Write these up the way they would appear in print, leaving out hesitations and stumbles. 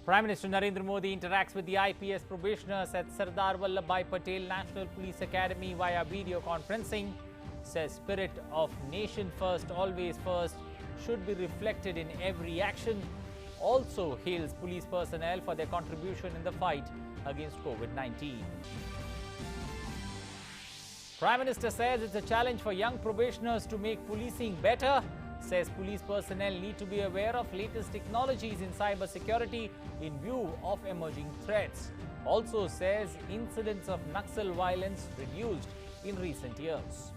Prime Minister Narendra Modi interacts with the IPS probationers at Sardar Vallabhbhai Patel National Police Academy via video conferencing. Says spirit of nation first, always first should be reflected in every action. Also hails police personnel for their contribution in the fight against COVID-19. Prime Minister says it's a challenge for young probationers to make policing better. Says police personnel need to be aware of latest technologies in cyber security in view of emerging threats. Also says incidents of Naxal violence reduced in recent years.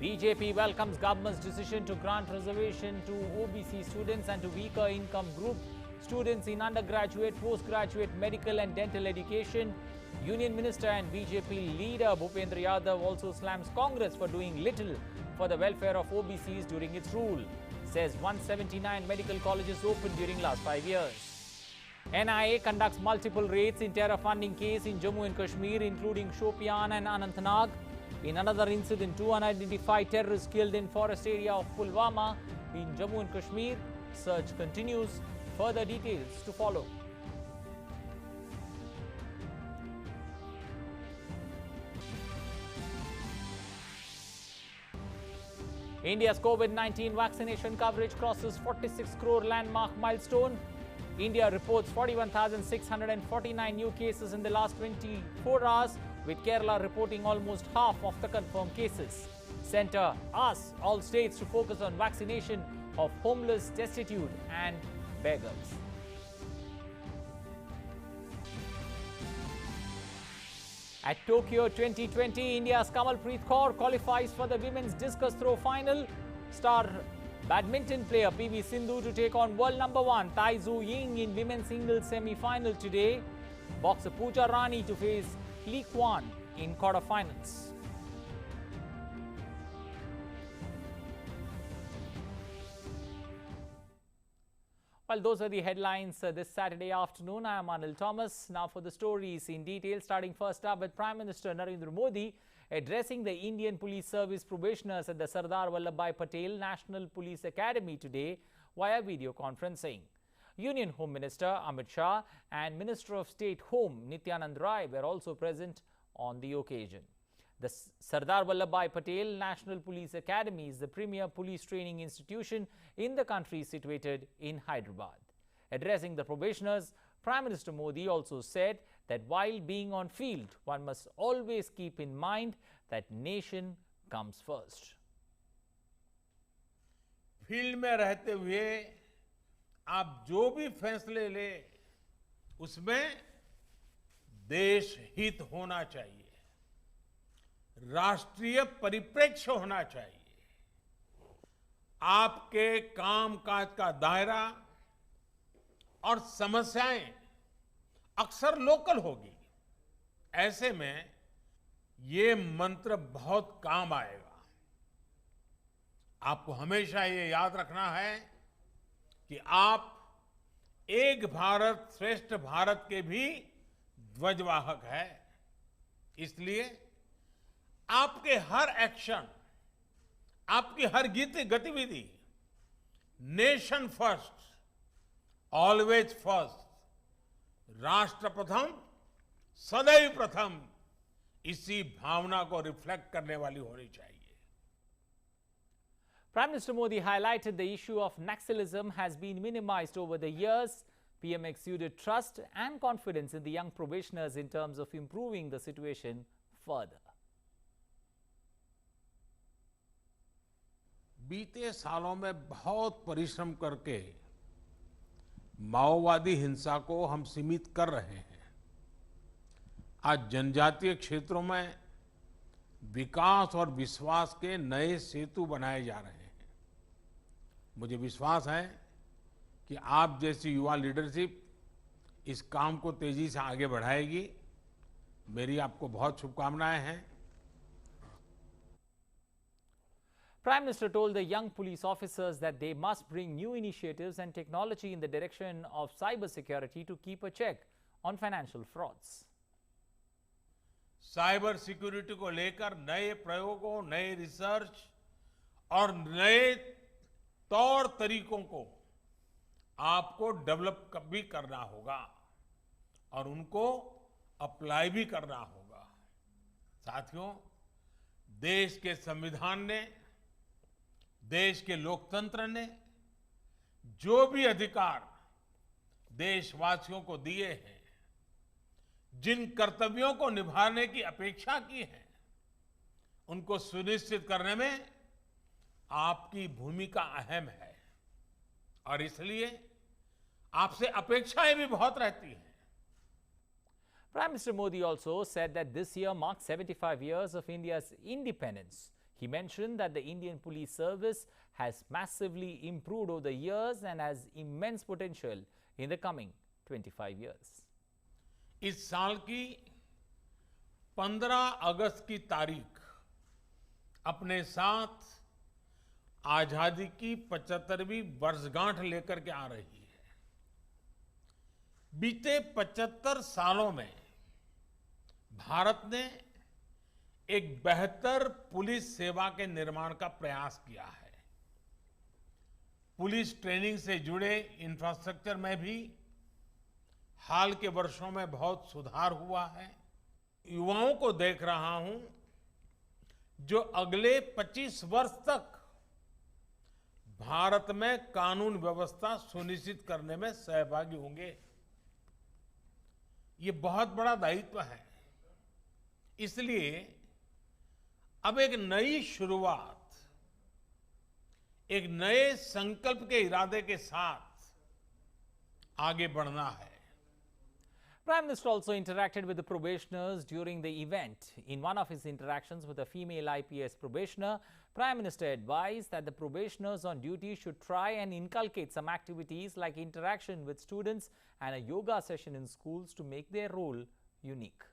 BJP welcomes government's decision to grant reservation to OBC students and to weaker income group students in undergraduate, postgraduate, medical and dental education. Union Minister and BJP leader Bhupendra Yadav also slams Congress for doing little for the welfare of OBCs during its rule. Says 179 medical colleges opened during last 5 years. NIA conducts multiple raids in terror funding case in Jammu and Kashmir, including Shopian and Anantnag. In another incident, 2 unidentified terrorists killed in forest area of Pulwama in Jammu and Kashmir. Search continues. Further details to follow. India's COVID-19 vaccination coverage crosses 46 crore landmark milestone. India reports 41,649 new cases in the last 24 hours, with Kerala reporting almost half of the confirmed cases. Centre asks all states to focus on vaccination of homeless, destitute and beggars. At Tokyo 2020, India's Kamalpreet Kaur qualifies for the women's discus throw final. Star badminton player PV Sindhu to take on world number 1 Tai Tzu Ying in women's singles semi-final today. Boxer Pooja Rani to face Lee Kwan in quarterfinals. Well, those are the headlines this Saturday afternoon. I am Anil Thomas. Now for the stories in detail, starting first up with Prime Minister Narendra Modi addressing the Indian Police Service probationers at the Sardar Vallabhbhai Patel National Police Academy today via video conferencing. Union Home Minister Amit Shah and Minister of State Home Nityanand Rai were also present on the occasion. The Sardar Vallabhbhai Patel National Police Academy is the premier police training institution in the country, situated in Hyderabad. Addressing the probationers, Prime Minister Modi also said that while being on field, one must always keep in mind that nation comes first. Field में रहते हुए आप जो भी फैसले ले, उसमें देश हित होना चाहिए, राष्ट्रीय परिप्रेक्ष्य होना चाहिए। आपके कामकाज का दायरा और समस्याएं अक्सर लोकल होगी। ऐसे में ये मंत्र बहुत काम आएगा। आपको हमेशा ये याद रखना है कि आप एक भारत श्रेष्ठ भारत के भी ध्वजवाहक हैं। इसलिए आपके हर एक्शन, आपकी हर गतिविधि नेशन फर्स्ट, ऑलवेज फर्स्ट, राष्ट्र प्रथम, सदैव प्रथम, इसी भावना को रिफ्लेक्ट करने वाली होनी चाहिए। Prime Minister Modi highlighted the issue of Naxalism has been minimized over the years. PM exuded trust and confidence in the young probationers in terms of improving the situation further. बीते सालों में बहुत परिश्रम करके माओवादी हिंसा को हम सीमित कर रहे हैं। आज जनजातीय क्षेत्रों में विकास और विश्वास के नए सेतु बनाए जा रहे हैं। मुझे विश्वास है कि आप जैसी युवा लीडरशिप इस काम को तेजी से आगे बढ़ाएगी। मेरी आपको बहुत शुभकामनाएं हैं। Prime Minister told the young police officers that they must bring new initiatives and technology in the direction of cyber security to keep a check on financial frauds. Cyber security को लेकर नए प्रयोगों, नए रिसर्च और नए तौर तरीकों को आपको डेवलप भी करना होगा और उनको अप्लाई भी करना होगा। साथियों, देश के संविधान ने, देश के लोकतंत्र ने जो भी अधिकार देशवासियों को दिए हैं, जिन कर्तव्यों को निभाने की अपेक्षा की है, उनको सुनिश्चित करने में आपकी भूमिका अहम है और इसलिए आपसे अपेक्षाएं भी बहुत रहती हैं। Prime Minister Modi also said that this year marks 75 years of India's independence. He mentioned that the Indian police service has massively improved over the years and has immense potential in the coming 25 years. इस साल की 15 अगस्त की तारीख अपने साथ आजादी की 75वीं वर्षगांठ लेकर के आ रही है। बीते 75 सालों में भारत ने एक बेहतर पुलिस सेवा के निर्माण का प्रयास किया है। पुलिस ट्रेनिंग से जुड़े इंफ्रास्ट्रक्चर में भी हाल के वर्षों में बहुत सुधार हुआ है। युवाओं को देख रहा हूं जो अगले 25 वर्ष तक भारत में कानून व्यवस्था सुनिश्चित करने में सहभागी होंगे। ये बहुत बड़ा दायित्व है। इसलिए अब एक नई शुरुआत, एक नए संकल्प के इरादे के साथ आगे बढ़ना है। Prime Minister also interacted with the probationers during the event. In one of his interactions with a female IPS probationer, Prime Minister advised that the probationers on duty should try and inculcate some activities like interaction with students and a yoga session in schools to make their role unique.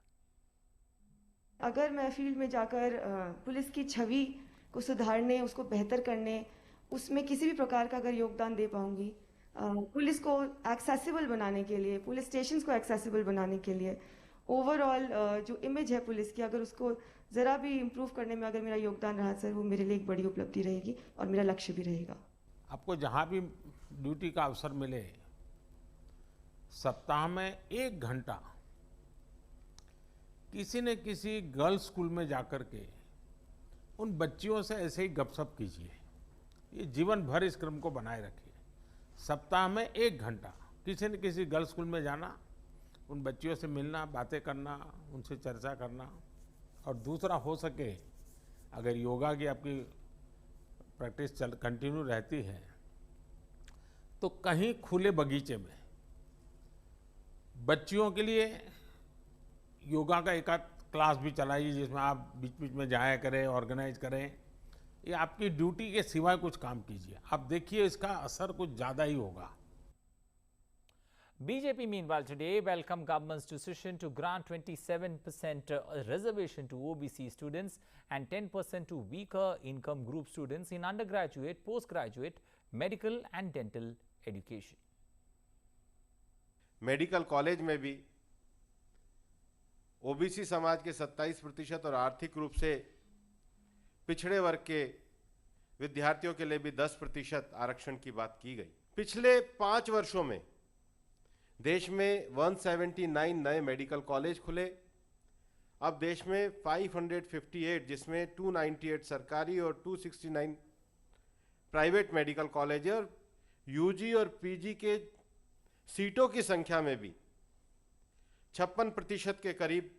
अगर मैं field में जाकर police की छवि को सुधारने, उसको बेहतर करने, उसमें किसी भी प्रकार का अगर योगदान दे पाऊंगी, पुलिस को एक्सेसिबल बनाने के लिए, पुलिस स्टेशंस को एक्सेसिबल बनाने के लिए, ओवरऑल जो इमेज है पुलिस की, अगर उसको ज़रा भी इम्प्रूव करने में अगर मेरा योगदान रहा सर, वो मेरे लिए एक बड़ी उपलब्धि रहेगी और मेरा लक्ष्य भी रहेगा। आपको जहाँ भी ड्यूटी का अवसर मिले, सप्ताह में 1 घंटा किसी न किसी गर्ल्स स्कूल में जाकर के उन बच्चियों से ऐसे ही गपशप कीजिए। ये जीवन भर इस क्रम को बनाए रखिए। सप्ताह में 1 घंटा किसी न किसी गर्ल्स स्कूल में जाना, उन बच्चियों से मिलना, बातें करना, उनसे चर्चा करना। और दूसरा, हो सके अगर योगा की आपकी प्रैक्टिस कंटिन्यू रहती है तो कहीं खुले बगीचे में बच्चियों के लिए योगा का एक आध क्लास भी चलाइए, जिसमें आप बीच बीच में जाया करें, ऑर्गेनाइज करें। ये आपकी ड्यूटी के सिवाय कुछ काम कीजिए, आप देखिए इसका असर कुछ ज्यादा ही होगा। BJP meanwhile today welcomed government's decision to grant 27% reservation to OBC students and 10% to weaker income group students in undergraduate, postgraduate, medical and dental education. Medical college में भी ओबीसी समाज के 27% और आर्थिक रूप से पिछड़े वर्ग के विद्यार्थियों के लिए भी 10% आरक्षण की बात की गई। पिछले 5 वर्षों में देश में 179 नए मेडिकल कॉलेज खुले। अब देश में 558, जिसमें 298 सरकारी और 269 प्राइवेट मेडिकल कॉलेज है, और यूजी और पीजी के सीटों की संख्या में भी 56% के करीब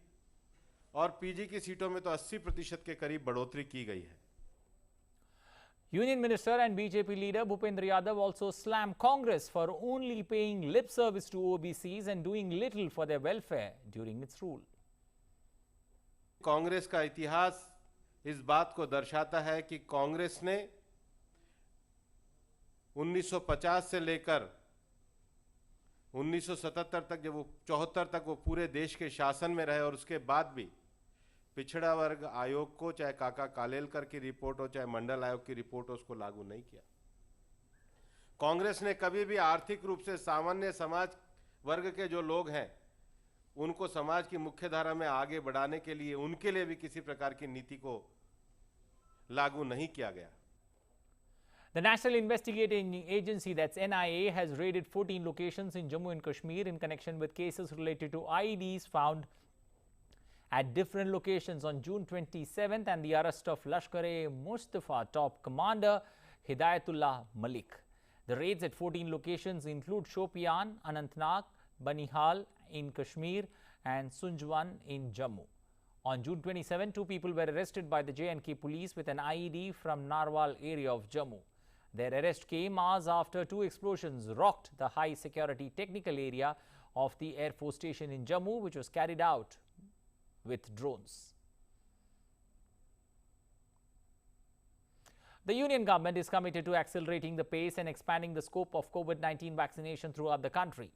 और पीजी की सीटों में तो 80% के करीब बढ़ोतरी की गई है। Union Minister and BJP leader Bhupendra Yadav also slammed Congress for only paying lip service to OBCs and doing little for their welfare during its rule. Congress का इतिहास इस बात को दर्शाता है कि कांग्रेस ने 1950 से लेकर 1977 तक, जब वो 74 तक वो पूरे देश के शासन में रहे, और उसके बाद भी पिछड़ा वर्ग आयोग को, चाहे काका कालेलकर की रिपोर्ट हो, चाहे मंडल आयोग की रिपोर्ट हो, उसको लागू नहीं किया। कांग्रेस ने कभी भी आर्थिक रूप से सामान्य समाज वर्ग के जो लोग हैं उनको समाज की मुख्य धारा में आगे बढ़ाने के लिए उनके लिए भी किसी प्रकार की नीति को लागू नहीं किया गया। The National Investigating Agency, that's NIA, has raided 14 locations in Jammu and Kashmir in connection with cases related to IEDs found at different locations on June 27th and the arrest of Lashkar-e-Mustafa top commander Hidayatullah Malik. The raids at 14 locations include Shopian, Anantnag, Banihal in Kashmir and Sunjwan in Jammu. On June 27, 2 people were arrested by the J&K police with an IED from Narwal area of Jammu. Their arrest came hours after 2 explosions rocked the high security technical area of the Air Force Station in Jammu, which was carried out with drones. The Union government is committed to accelerating the pace and expanding the scope of COVID-19 vaccination throughout the country.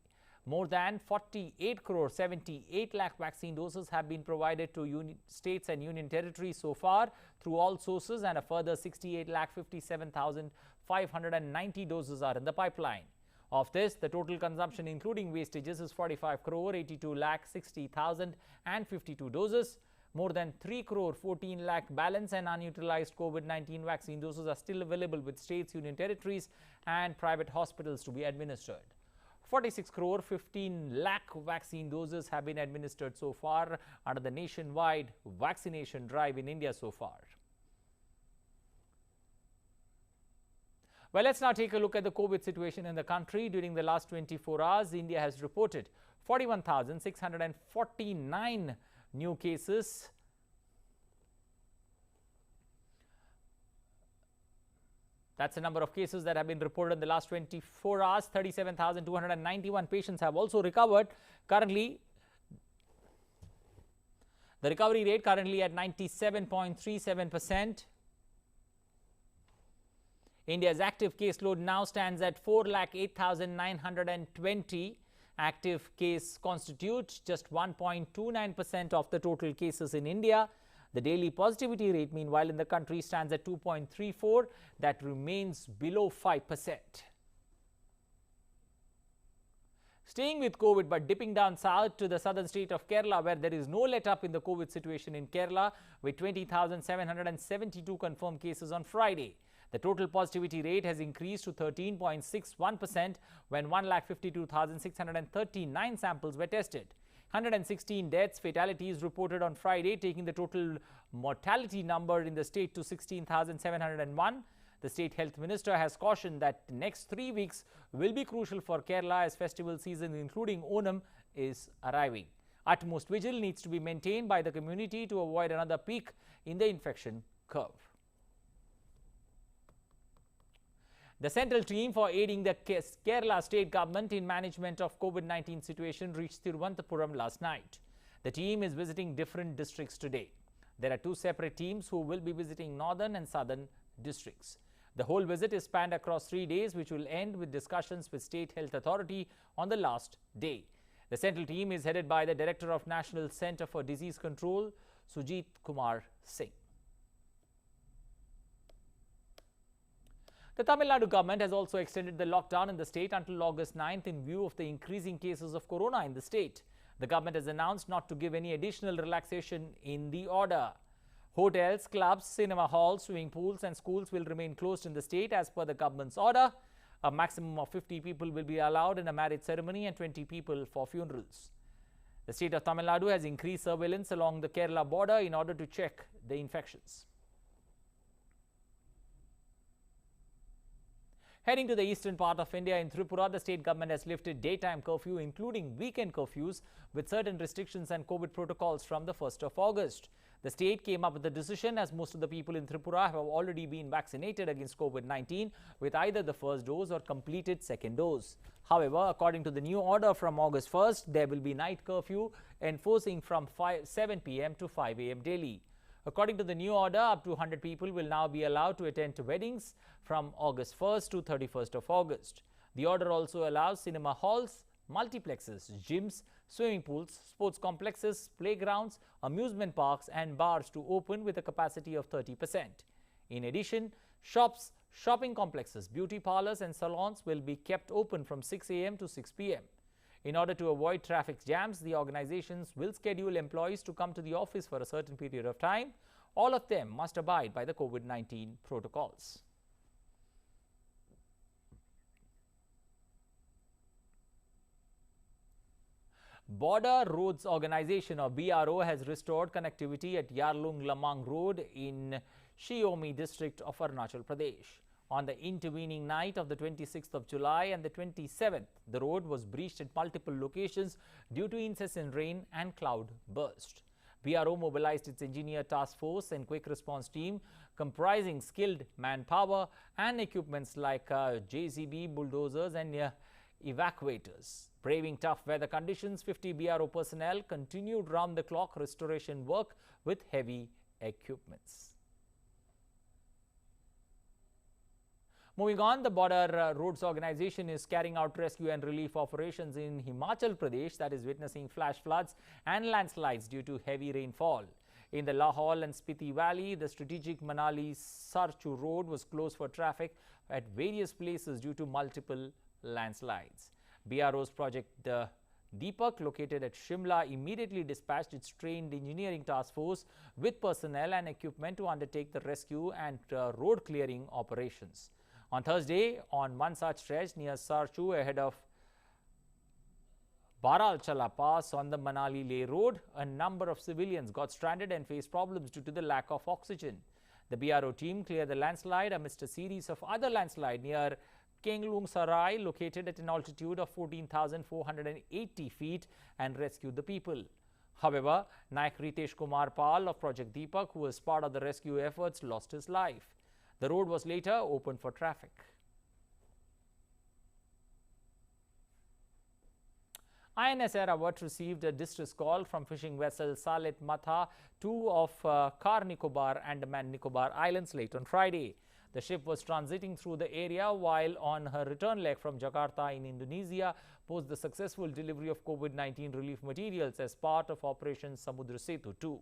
More than 48 crore 78 lakh vaccine doses have been provided to states and union territories so far through all sources, and a further 68 lakh 57,590 doses are in the pipeline. Of this, the total consumption including wastages is 45 crore 82 lakh 60,052 doses. More than 3 crore 14 lakh balance and unutilized COVID-19 vaccine doses are still available with states, union territories and private hospitals to be administered. 46 crore 15 lakh vaccine doses have been administered so far under the nationwide vaccination drive in India so far. Well, let's now take a look at the COVID situation in the country. During the last 24 hours, India has reported 41,649 new cases. That's the number of cases that have been reported in the last 24 hours. 37,291 patients have also recovered. Currently, the recovery rate currently at 97.37%. India's active caseload now stands at 4,08,920. Active case constitutes just 1.29% of the total cases in India. The daily positivity rate, meanwhile, in the country stands at 2.34. That remains below 5%. Staying with COVID but dipping down south to the southern state of Kerala, where there is no let-up in the COVID situation in Kerala, with 20,772 confirmed cases on Friday. The total positivity rate has increased to 13.61% when 1,52,639 samples were tested. 116 deaths, fatalities reported on Friday, taking the total mortality number in the state to 16,701. The state health minister has cautioned that the next 3 weeks will be crucial for Kerala as festival season, including Onam, is arriving. Utmost vigil needs to be maintained by the community to avoid another peak in the infection curve. The central team for aiding the Kerala state government in management of COVID-19 situation reached Thiruvananthapuram last night. The team is visiting different districts today. There are 2 separate teams who will be visiting northern and southern districts. The whole visit is spanned across 3 days, which will end with discussions with State Health Authority on the last day. The central team is headed by the Director of National Centre for Disease Control, Sujit Kumar Singh. The Tamil Nadu government has also extended the lockdown in the state until August 9th in view of the increasing cases of corona in the state. The government has announced not to give any additional relaxation in the order. Hotels, clubs, cinema halls, swimming pools and schools will remain closed in the state as per the government's order. A maximum of 50 people will be allowed in a marriage ceremony and 20 people for funerals. The state of Tamil Nadu has increased surveillance along the Kerala border in order to check the infections. Heading to the eastern part of India, in Tripura, the state government has lifted daytime curfew, including weekend curfews, with certain restrictions and COVID protocols from the 1st of August. The state came up with the decision as most of the people in Tripura have already been vaccinated against COVID-19 with either the first dose or completed second dose. However, according to the new order from August 1st, there will be night curfew enforcing from 7 p.m. to 5 a.m. daily. According to the new order, up to 100 people will now be allowed to attend to weddings from August 1st to 31st of August. The order also allows cinema halls, multiplexes, gyms, swimming pools, sports complexes, playgrounds, amusement parks and bars to open with a capacity of 30%. In addition, shops, shopping complexes, beauty parlors and salons will be kept open from 6 a.m. to 6 p.m. In order to avoid traffic jams, the organizations will schedule employees to come to the office for a certain period of time. All of them must abide by the COVID-19 protocols. Border Roads Organization or BRO has restored connectivity at Yarlung Lamang Road in Shiomi district of Arunachal Pradesh. On the intervening night of the 26th of July and the 27th, the road was breached at multiple locations due to incessant rain and cloud burst. BRO mobilized its engineer task force and quick response team comprising skilled manpower and equipments like JCB, bulldozers and evacuators. Braving tough weather conditions, 50 BRO personnel continued round-the-clock restoration work with heavy equipments. Moving on, the Border Roads Organization is carrying out rescue and relief operations in Himachal Pradesh that is witnessing flash floods and landslides due to heavy rainfall. In the Lahaul and Spiti Valley, the strategic Manali-Sarchu road was closed for traffic at various places due to multiple landslides. BRO's project Deepak, located at Shimla, immediately dispatched its trained engineering task force with personnel and equipment to undertake the rescue and road clearing operations. On Thursday, on one such stretch near Sarchu ahead of Baralchala Pass on the Manali-Leh road, a number of civilians got stranded and faced problems due to the lack of oxygen. The BRO team cleared the landslide amidst a series of other landslides near Kenglung Sarai, located at an altitude of 14,480 feet, and rescued the people. However, Naik Ritesh Kumar Pal of Project Deepak, who was part of the rescue efforts, lost his life. The road was later opened for traffic. INS Airawat received a distress call from fishing vessel Salet Matha 2 of Car Nicobar, Andaman Nicobar Islands late on Friday. The ship was transiting through the area while on her return leg from Jakarta in Indonesia post the successful delivery of COVID-19 relief materials as part of Operation Samudra Setu 2.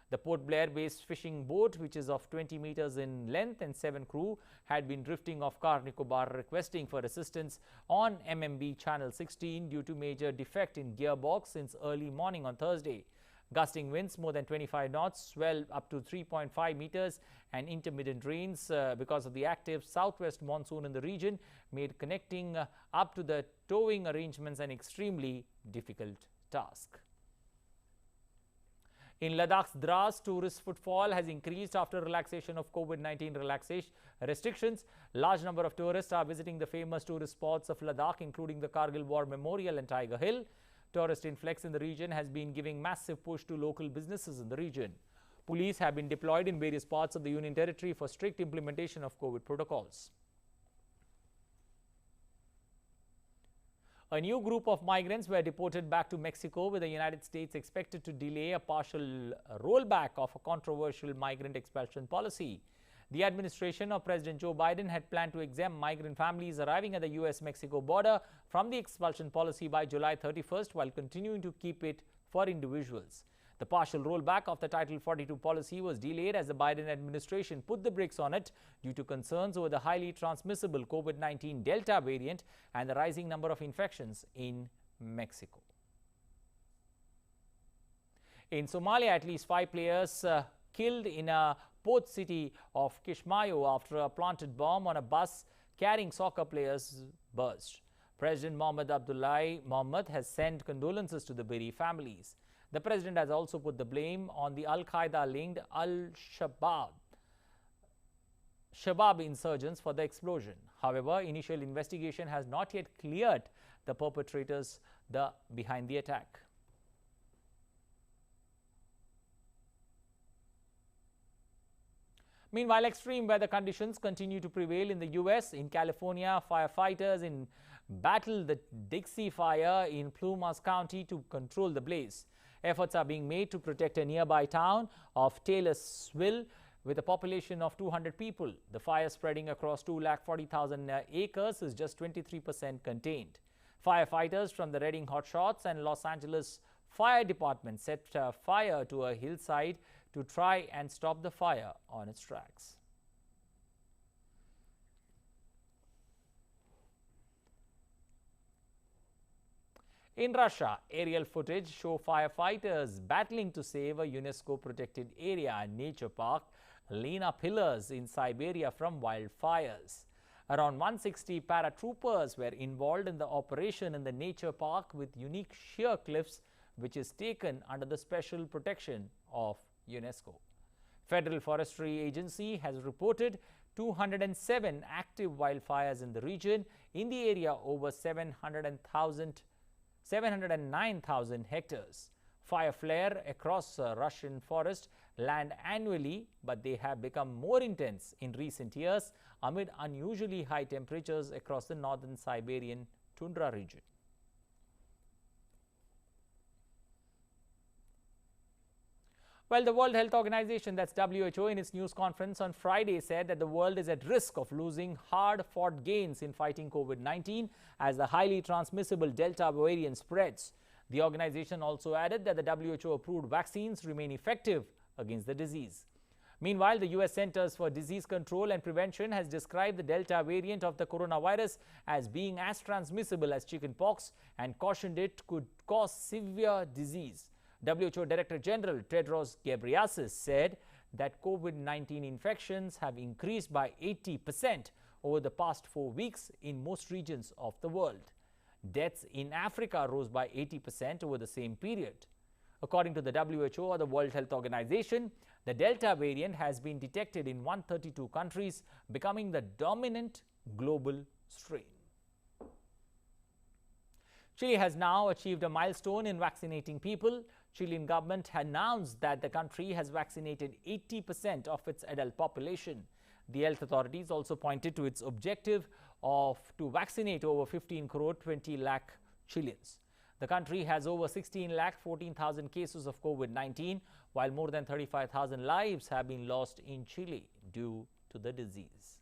The Port Blair-based fishing boat, which is of 20 meters in length and 7 crew, had been drifting off Car Nicobar requesting for assistance on MMB Channel 16 due to major defect in gearbox since early morning on Thursday. Gusting winds more than 25 knots, swell up to 3.5 meters and intermittent rains because of the active southwest monsoon in the region made connecting up to the towing arrangements an extremely difficult task. In Ladakh's Dras, tourist footfall has increased after relaxation of COVID-19 restrictions. Large number of tourists are visiting the famous tourist spots of Ladakh, including the Kargil War Memorial and Tiger Hill. Tourist influx in the region has been giving massive push to local businesses in the region. Police have been deployed in various parts of the Union Territory for strict implementation of COVID protocols. A new group of migrants were deported back to Mexico, with the United States expected to delay a partial rollback of a controversial migrant expulsion policy. The administration of President Joe Biden had planned to exempt migrant families arriving at the US-Mexico border from the expulsion policy by July 31st, while continuing to keep it for individuals. The partial rollback of the Title 42 policy was delayed as the Biden administration put the brakes on it due to concerns over the highly transmissible COVID-19 Delta variant and the rising number of infections in Mexico. In Somalia, at least 5 players killed in a port city of Kismayo after a planted bomb on a bus carrying soccer players burst. President Mohamed Abdullahi Mohamed has sent condolences to the bereaved families. The president has also put the blame on the Al-Qaeda-linked Al-Shabaab insurgents for the explosion. However, initial investigation has not yet cleared the perpetrators behind the attack. Meanwhile, extreme weather conditions continue to prevail in the U.S. In California, firefighters battled the Dixie Fire in Pulwama County to control the blaze. Efforts are being made to protect a nearby town of Taylorsville with a population of 200 people. The fire, spreading across 240,000 acres, is just 23% contained. Firefighters from the Redding Hotshots and Los Angeles Fire Department set fire to a hillside to try and stop the fire on its tracks. In Russia, aerial footage show firefighters battling to save a UNESCO protected area and nature park, Lena Pillars in Siberia from wildfires. Around 160 paratroopers were involved in the operation in the nature park with unique sheer cliffs, which is taken under the special protection of UNESCO. Federal Forestry Agency has reported 207 active wildfires in the region. In the area, over 709,000 hectares. Fire flare across Russian forest land annually, but they have become more intense in recent years amid unusually high temperatures across the northern Siberian tundra region. Well, the World Health Organization, that's WHO, in its news conference on Friday said that the world is at risk of losing hard-fought gains in fighting COVID-19 as the highly transmissible Delta variant spreads. The organization also added that the WHO-approved vaccines remain effective against the disease. Meanwhile, the U.S. Centers for Disease Control and Prevention has described the Delta variant of the coronavirus as being as transmissible as chickenpox and cautioned it could cause severe disease. WHO Director General Tedros Ghebreyesus said that COVID-19 infections have increased by 80% over the past 4 weeks in most regions of the world. Deaths in Africa rose by 80% over the same period. According to the WHO, or the World Health Organization, the Delta variant has been detected in 132 countries, becoming the dominant global strain. Chile has now achieved a milestone in vaccinating people. Chilean government announced that the country has vaccinated 80% of its adult population. The health authorities also pointed to its objective to vaccinate over 15 crore 20 lakh Chileans. The country has over 16 lakh 14,000 cases of COVID-19, while more than 35,000 lives have been lost in Chile due to the disease.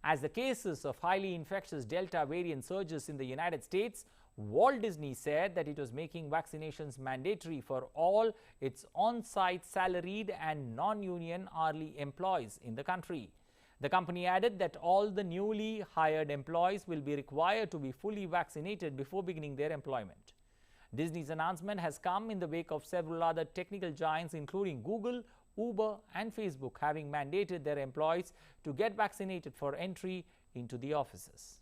As the cases of highly infectious Delta variant surges in the United States, Walt Disney said that it was making vaccinations mandatory for all its on-site salaried and non-union hourly employees in the country. The company added that all the newly hired employees will be required to be fully vaccinated before beginning their employment. Disney's announcement has come in the wake of several other technical giants, including Google, Uber and Facebook, having mandated their employees to get vaccinated for entry into the offices.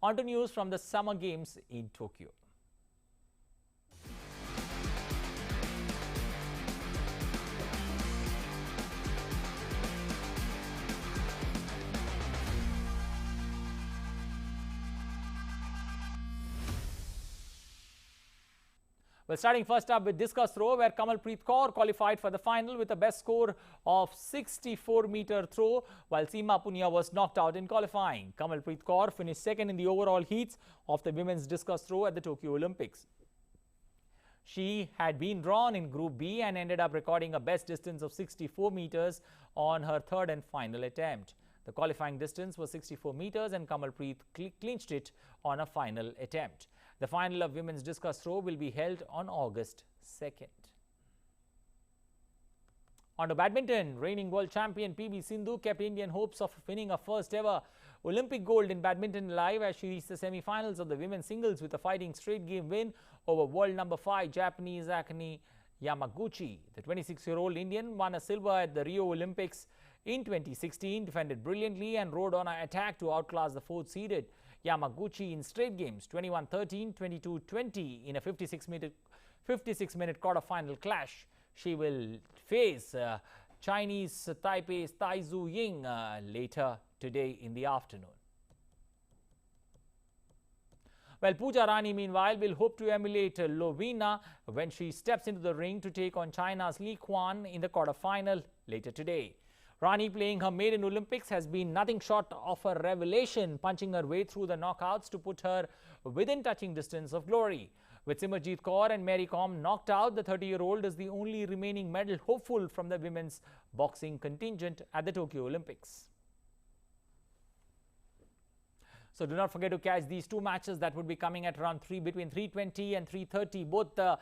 On to news from the Summer Games in Tokyo. Well, starting first up with discus throw, where Kamalpreet Kaur qualified for the final with a best score of 64-meter throw, while Seema Punia was knocked out in qualifying. Kamalpreet Kaur finished second in the overall heats of the women's discus throw at the Tokyo Olympics. She had been drawn in Group B and ended up recording a best distance of 64 meters on her third and final attempt. The qualifying distance was 64 meters and Kamalpreet clinched it on a final attempt. The final of women's discus throw will be held on August 2nd. On to badminton, reigning world champion PV Sindhu kept Indian hopes of winning a first ever Olympic gold in badminton alive as she reached the semi-finals of the women's singles with a fighting straight game win over world number 5 Japanese Akane Yamaguchi. The 26-year-old Indian won a silver at the Rio Olympics in 2016, defended brilliantly and rode on an attack to outclass the 4th-seeded Yamaguchi in straight games 21-13, 22-20 in a 56-minute quarter-final clash. She will face Chinese Taipei's Tai Tzu Ying later today in the afternoon. Well, Pooja Rani, meanwhile, will hope to emulate Lovina when she steps into the ring to take on China's Li Quan in the quarter-final later today. Rani, playing her maiden Olympics, has been nothing short of a revelation, punching her way through the knockouts to put her within touching distance of glory. With Simranjit Kaur and Mary Kom knocked out, the 30-year-old is the only remaining medal hopeful from the women's boxing contingent at the Tokyo Olympics. So do not forget to catch these two matches that would be coming at around between 3:20 and 3:30. Both the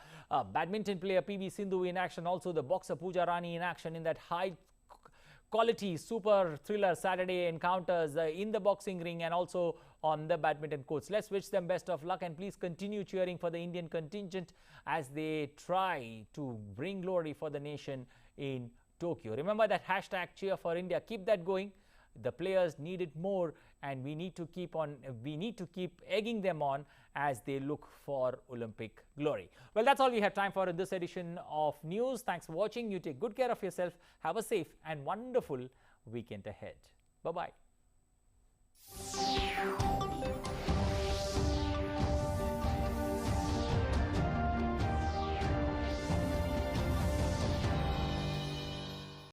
badminton player PV Sindhu in action, also the boxer Pooja Rani in action in that high quality super thriller Saturday encounters in the boxing ring and also on the badminton courts. Let's wish them best of luck and please continue cheering for the Indian contingent as they try to bring glory for the nation in Tokyo. Remember that hashtag cheer for India. Keep that going. The players need it more and we need to keep egging them on as they look for Olympic glory. Well, that's all we have time for in this edition of news. Thanks for watching. You take good care of yourself. Have a safe and wonderful weekend ahead. Bye-bye.